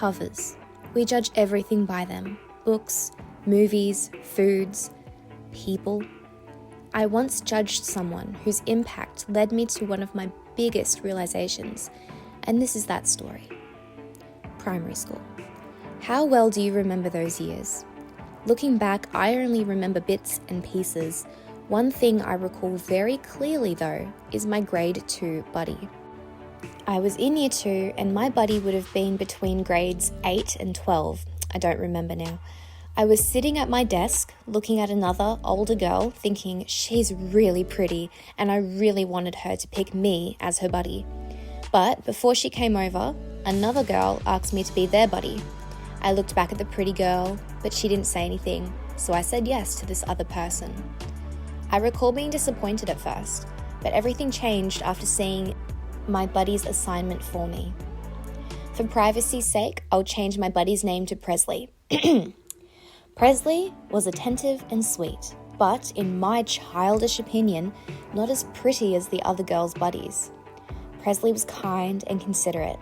Covers. We judge everything by them. Books, movies, foods, people. I once judged someone whose impact led me to one of my biggest realizations, and this is that story. Primary school. How well do you remember those years? Looking back, I only remember bits and pieces. One thing I recall very clearly though is my grade 2 buddy. I was in year 2 and my buddy would have been between grades 8 and 12. I don't remember now. I was sitting at my desk looking at another older girl thinking she's really pretty and I really wanted her to pick me as her buddy. But before she came over, another girl asked me to be their buddy. I looked back at the pretty girl, but she didn't say anything, so I said yes to this other person. I recall being disappointed at first, but everything changed after seeing my buddy's assignment for me. For privacy's sake, I'll change my buddy's name to Presley. Presley was attentive and sweet, but in my childish opinion, not as pretty as the other girls' buddies. Presley was kind and considerate.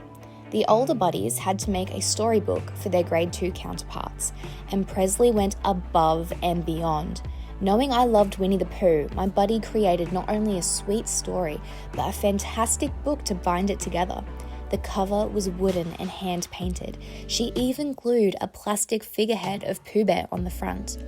The older buddies had to make a storybook for their grade 2 counterparts, and Presley went above and beyond. Knowing I loved Winnie the Pooh, my buddy created not only a sweet story, but a fantastic book to bind it together. The cover was wooden and hand-painted. She even glued a plastic figurehead of Pooh Bear on the front.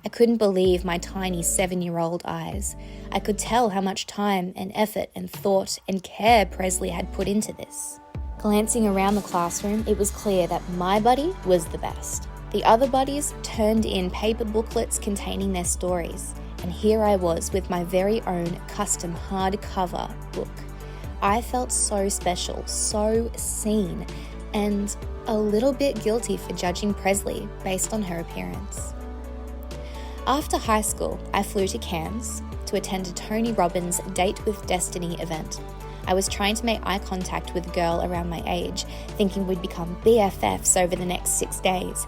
I couldn't believe my tiny 7-year-old eyes. I could tell how much time and effort and thought and care Presley had put into this. Glancing around the classroom, it was clear that my buddy was the best. The other buddies turned in paper booklets containing their stories, and here I was with my very own custom hardcover book. I felt so special, so seen, and a little bit guilty for judging Presley based on her appearance. After high school, I flew to Cairns to attend a Tony Robbins Date with Destiny event. I was trying to make eye contact with a girl around my age, thinking we'd become BFFs over the next 6 days.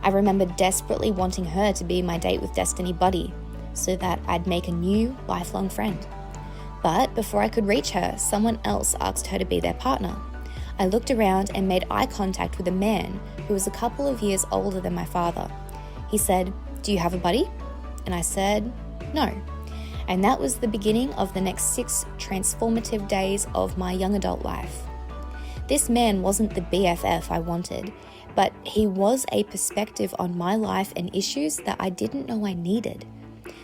I remember desperately wanting her to be my Date with Destiny buddy, so that I'd make a new, lifelong friend. But before I could reach her, someone else asked her to be their partner. I looked around and made eye contact with a man who was a couple of years older than my father. He said, "Do you have a buddy?" And I said, "No." And that was the beginning of the next 6 transformative days of my young adult life. This man wasn't the BFF I wanted, but he was a perspective on my life and issues that I didn't know I needed.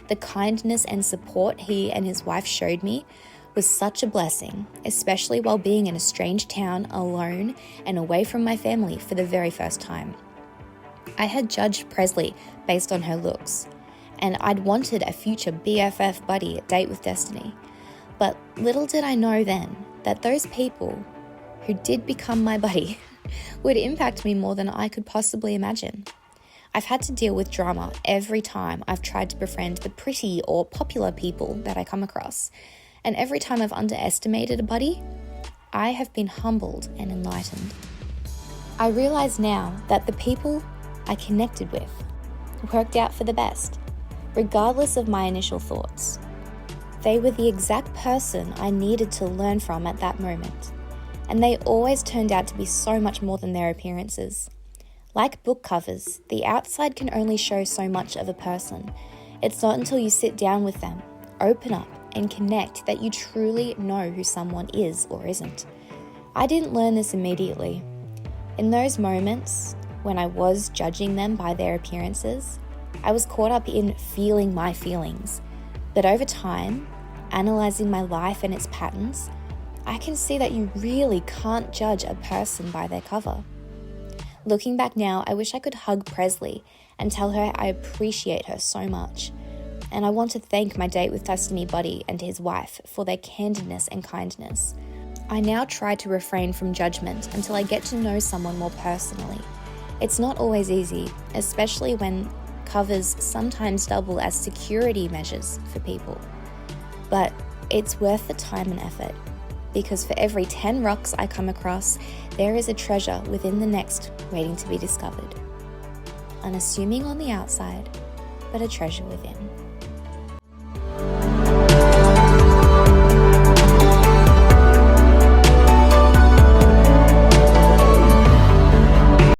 The kindness and support he and his wife showed me was such a blessing, especially while being in a strange town alone and away from my family for the very first time. I had judged Presley based on her looks, and I'd wanted a future BFF buddy at Date with Destiny. But little did I know then that those people who did become my buddy would impact me more than I could possibly imagine. I've had to deal with drama every time I've tried to befriend the pretty or popular people that I come across. And every time I've underestimated a buddy, I have been humbled and enlightened. I realize now that the people I connected with worked out for the best, regardless of my initial thoughts. They were the exact person I needed to learn from at that moment. And they always turned out to be so much more than their appearances. Like book covers, the outside can only show so much of a person. It's not until you sit down with them, open up, and connect that you truly know who someone is or isn't. I didn't learn this immediately. In those moments, when I was judging them by their appearances, I was caught up in feeling my feelings. But over time, analyzing my life and its patterns, I can see that you really can't judge a person by their cover. Looking back now, I wish I could hug Presley and tell her I appreciate her so much. And I want to thank my Date with Destiny buddy and his wife for their candidness and kindness. I now try to refrain from judgment until I get to know someone more personally. It's not always easy, especially when covers sometimes double as security measures for people. But it's worth the time and effort, because for every 10 rocks I come across, there is a treasure within the next waiting to be discovered. Unassuming on the outside, but a treasure within.